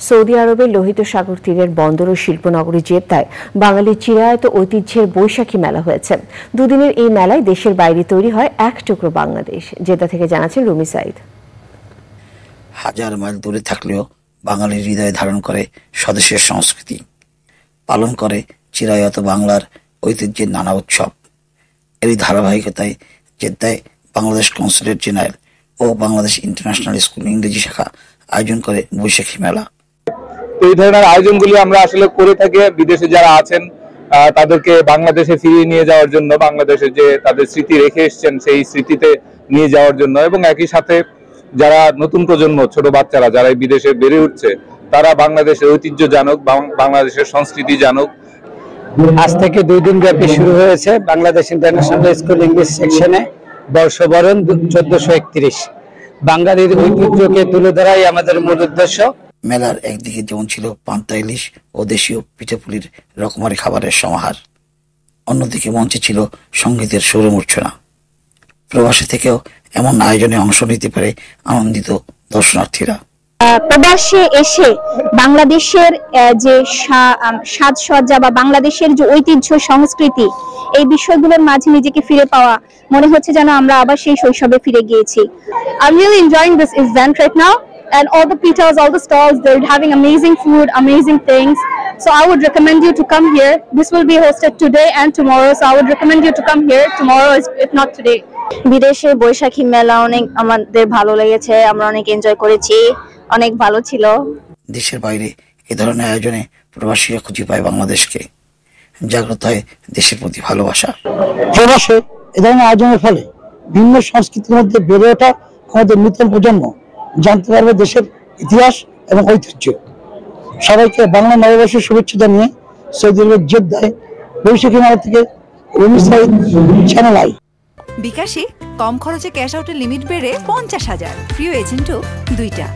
Saudi আরবের লোহিত সাগর তীরের বন্দর ও শিল্পনগরী জেদ্দায় বাঙালির চিরায়ত ঐতিহ্যের বৈশাখী মেলা হয়েছে। দুদিনের এই মেলায় দেশের বাইরে তৈরি হয় এক টুকরো বাংলাদেশ। জেদ্দা থেকে জানাচ্ছেন রুমি সাইদ। হাজার মাইল দূরে থাকলেও বাঙালির হৃদয়ে ধারণ করে স্বদেশের সংস্কৃতি, পালন করে চিরায়ত বাংলার ঐতিহ্যের নানা উৎসব। এরই ধারাবাহিকতায় জেদ্দায় বাংলাদেশ কনসুলেট জেনারেল ও বাংলাদেশ ইন্টারন্যাশনাল স্কুল ইংরেজি শাখা আয়োজন করে বৈশাখী মেলা। এই ধরনের আয়োজনগুলি আমরা আসলে করে থাকি বিদেশে যারা আছেন তাদেরকে বাংলাদেশে ফিরিয়ে নিয়ে যাওয়ার জন্য, বাংলাদেশে যে তাদের স্মৃতি রেখে এসছেন সেই স্মৃতিতে নিয়ে যাওয়ার জন্য, এবং একই সাথে যারা নতুন প্রজন্ম, ছোট বাচ্চারা যারা বিদেশে বেড়ে উঠছে তারা বাংলাদেশের ঐতিহ্য জানুক, বাংলাদেশের সংস্কৃতি জানুক। আজ থেকে 2 দিন ব্যাপী শুরু হয়েছে বাংলাদেশ ইন্টারন্যাশনাল স্কুল ইংলিশ সেকশনে বর্ষবরণ 1431। বাঙালির ঐতিহ্যকে তুলে ধরাই আমাদের মূল উদ্দেশ্য। মেলার একদিকে যেমন ছিল পান্তা ইলিশ ও দেশীয় পিঠেপুলির রকমারি খাবারের সমাহার, অন্যদিকে মঞ্চে ছিল সঙ্গীতের সৌরমূর্ছনা। প্রবাসী থেকেও এমন আয়োজনে অংশ নিতে পারে আনন্দিত দর্শনার্থীরা। প্রবাসে এসে বাংলাদেশের যে সাজসজ্জা বা বাংলাদেশের যে ঐতিহ্য সংস্কৃতি, এই বিষয়গুলোর মাঝে নিজেকে ফিরে পাওয়া, মনে হচ্ছে যেন আমরা আবার সেই শৈশবে ফিরে গিয়েছি। I'm really enjoying this event right now, and all the pitas, all the stalls, they're having amazing food, amazing things. So I would recommend you to come here. This will be hosted today and tomorrow, so I would recommend you to come here tomorrow if not today. বিদেশে বৈশাখী মেলা অনেক আমাদের ভালো লেগেছে, আমরা অনেক enjoy করেছি, অনেক ভালো ছিল। দেশের বাইরে এ ধরনের আয়োজনে প্রবাসীরা খুঁজে পায় বাংলাদেশকে, জাগ্রত হয় দেশের প্রতি ভালোবাসা। প্রবাসে এ ধরনের আয়োজনের ফলে ভিন্ন সংস্কৃতির মধ্যে বেড়ে ওঠা আমাদের নতুন প্রজন্ম জানতে পারবে দেশের ইতিহাস এবং ঐতিহ্য। সবাইকে বাংলা নববর্ষের শুভেচ্ছা জানিয়ে সৌদি আরবের জেদ্দায় বৈশাখী মেলা থেকে রুমি সাইদ, চ্যানেল আই। বিকাশে কম খরচে ক্যাশ আউটের লিমিট বেড়ে 50,000, প্রিয় এজেন্টও 2টা।